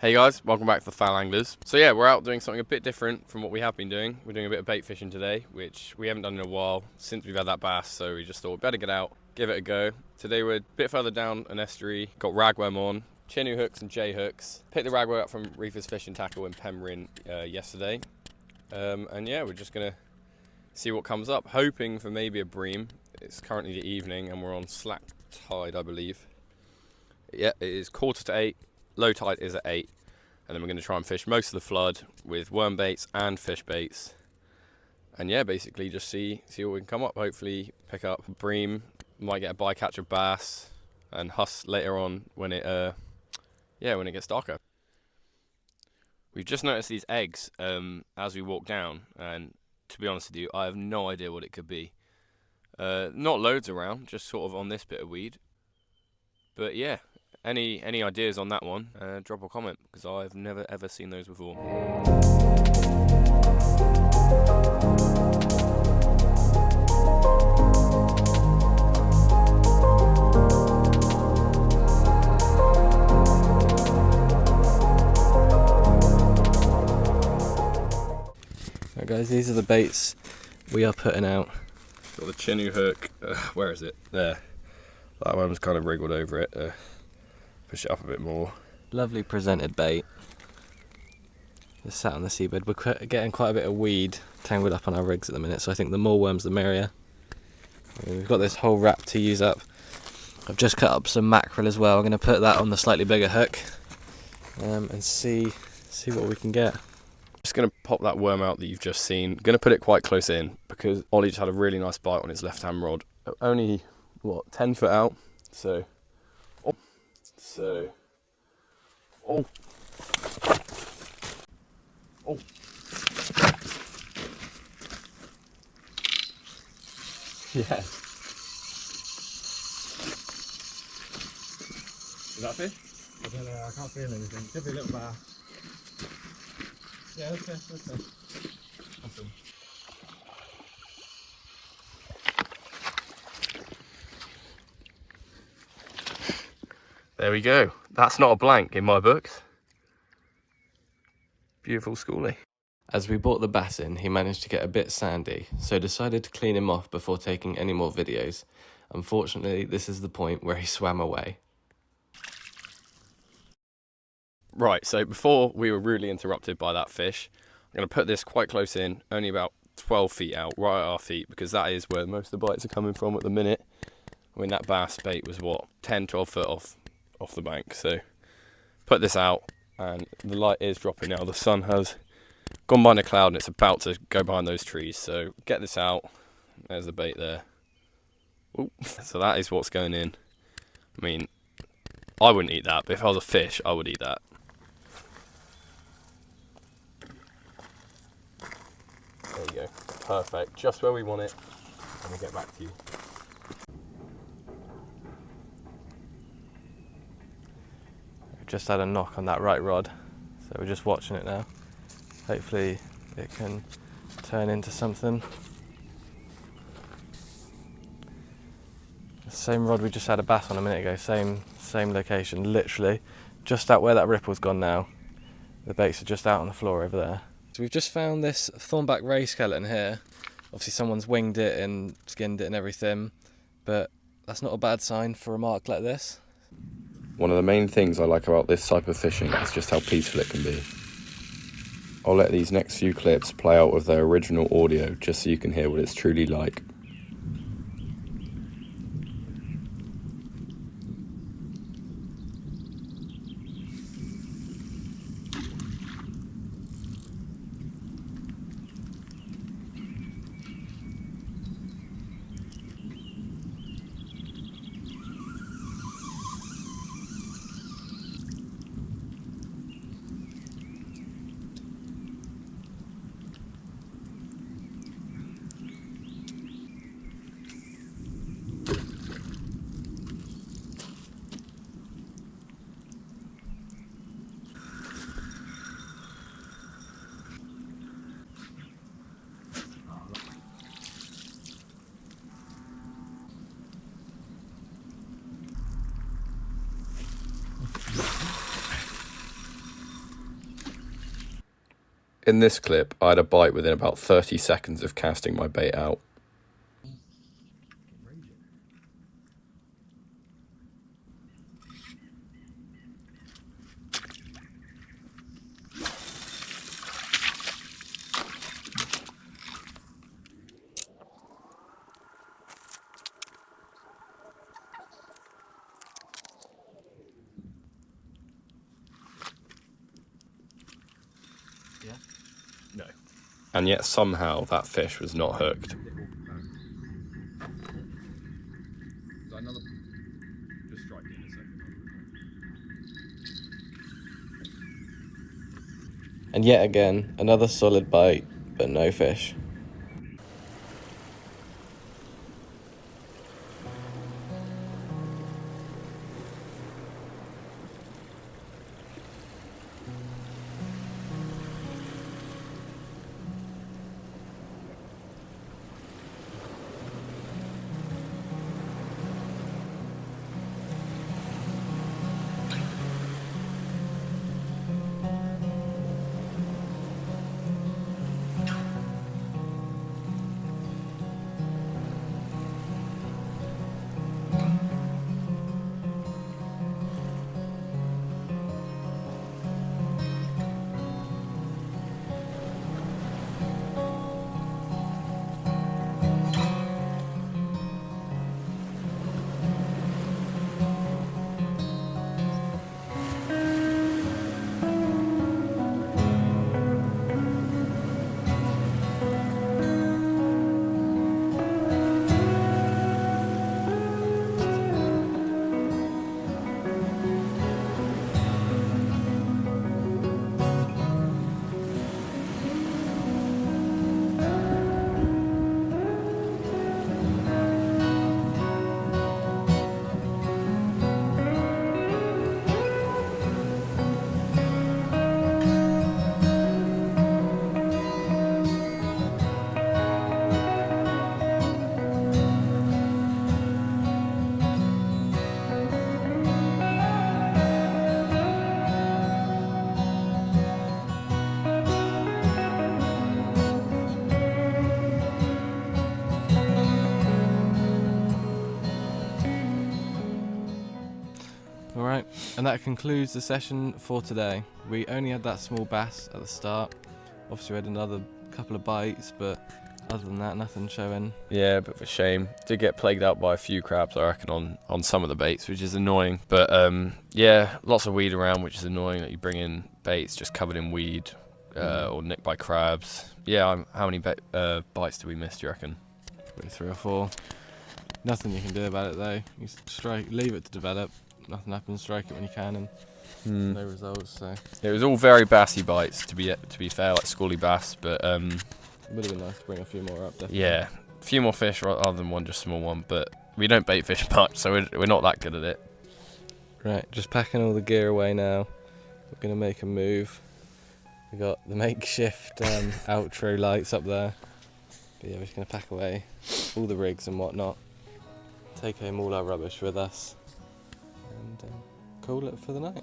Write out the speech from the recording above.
Hey guys, welcome back to the Foul Anglers. So yeah, we're out doing something a bit different from what we have been doing. We're doing a bit of bait fishing today, which we haven't done in a while since we've had that bass, so we just thought we'd better get out, give it a go. Today we're a bit further down an estuary, got ragworm on, chinu hooks and J hooks. Picked the ragworm up from Reefer's Fish and Tackle in Penryn yesterday. And yeah, we're just gonna see what comes up, hoping for maybe a bream. It's currently the evening and we're on slack tide, I believe. Yeah, it is 7:45. Low tide is at 8, and then we're going to try and fish most of the flood with worm baits and fish baits, and yeah, basically just see what we can come up. Hopefully pick up a bream, might get a bycatch of bass, and huss later on when it gets darker. We've just noticed these eggs as we walk down, and to be honest with you, I have no idea what it could be. Not loads around, just sort of on this bit of weed, but yeah. Any ideas on that one, drop a comment, because I've never ever seen those before. Right guys, these are the baits we are putting out. Got the chinu hook, where is it? There. That one's kind of wriggled over it. Push it up a bit more. Lovely presented bait. Just sat on the seabed. We're getting quite a bit of weed tangled up on our rigs at the minute, so I think the more worms the merrier. We've got this whole wrap to use up. I've just cut up some mackerel as well. I'm going to put that on the slightly bigger hook and see what we can get. Just going to pop that worm out that you've just seen. Going to put it quite close in because Ollie just had a really nice bite on his left hand rod. Only, 10 foot out, so... Oh. Yeah. Is that fish? I don't know, I can't feel anything. Could be a little bass. Yeah, that's fish. Awesome. There we go. That's not a blank in my books. Beautiful schoolie. As we brought the bass in, he managed to get a bit sandy, so decided to clean him off before taking any more videos. Unfortunately, this is the point where he swam away. Right, so before we were rudely interrupted by that fish, I'm going to put this quite close in, only about 12 feet out, right at our feet, because that is where most of the bites are coming from at the minute. I mean, that bass bait was 10, 12 foot off the bank, so put this out, and the light is dropping now. The sun has gone behind a cloud and it's about to go behind those trees, so get this out. There's the bait there. Ooh. So that is what's going in. I mean, I wouldn't eat that, but if I was a fish, I would eat that. There you go, perfect, just where we want it. Let me get back to you. Just had a knock on that right rod, so we're just watching it now. Hopefully it can turn into something. The same rod we just had a bass on a minute ago, same location, literally just out where that ripple's gone now. The baits are just out on the floor over there. So we've just found this thornback ray skeleton here. Obviously someone's winged it and skinned it and everything, but that's not a bad sign for a mark like this. One of the main things I like about this type of fishing is just how peaceful it can be. I'll let these next few clips play out with their original audio just so you can hear what it's truly like. In this clip, I had a bite within about 30 seconds of casting my bait out. Yeah. No. And yet somehow that fish was not hooked. Another. Just strike in a second. And yet again, another solid bite, but no fish. Alright, and that concludes the session for today. We only had that small bass at the start. Obviously we had another couple of bites, but other than that, nothing showing. Yeah, a bit of a shame. Did get plagued out by a few crabs, I reckon, on some of the baits, which is annoying. But yeah, lots of weed around, which is annoying that you bring in baits just covered in weed or nicked by crabs. Yeah, how many bites did we miss, do you reckon? Probably 3 or 4. Nothing you can do about it though. You leave it to develop. Nothing happens. Strike it when you can, and no results. So it was all very bassy bites, to be fair, like schooly bass. But it would have been nice to bring a few more up. Definitely. yeah, a few more fish rather than one just small one. But we don't bait fish much, so we're not that good at it. Right, just packing all the gear away now. We're gonna make a move. We got the makeshift outro lights up there. But yeah, we're just gonna pack away all the rigs and whatnot. Take home all our rubbish with us. And call it for the night.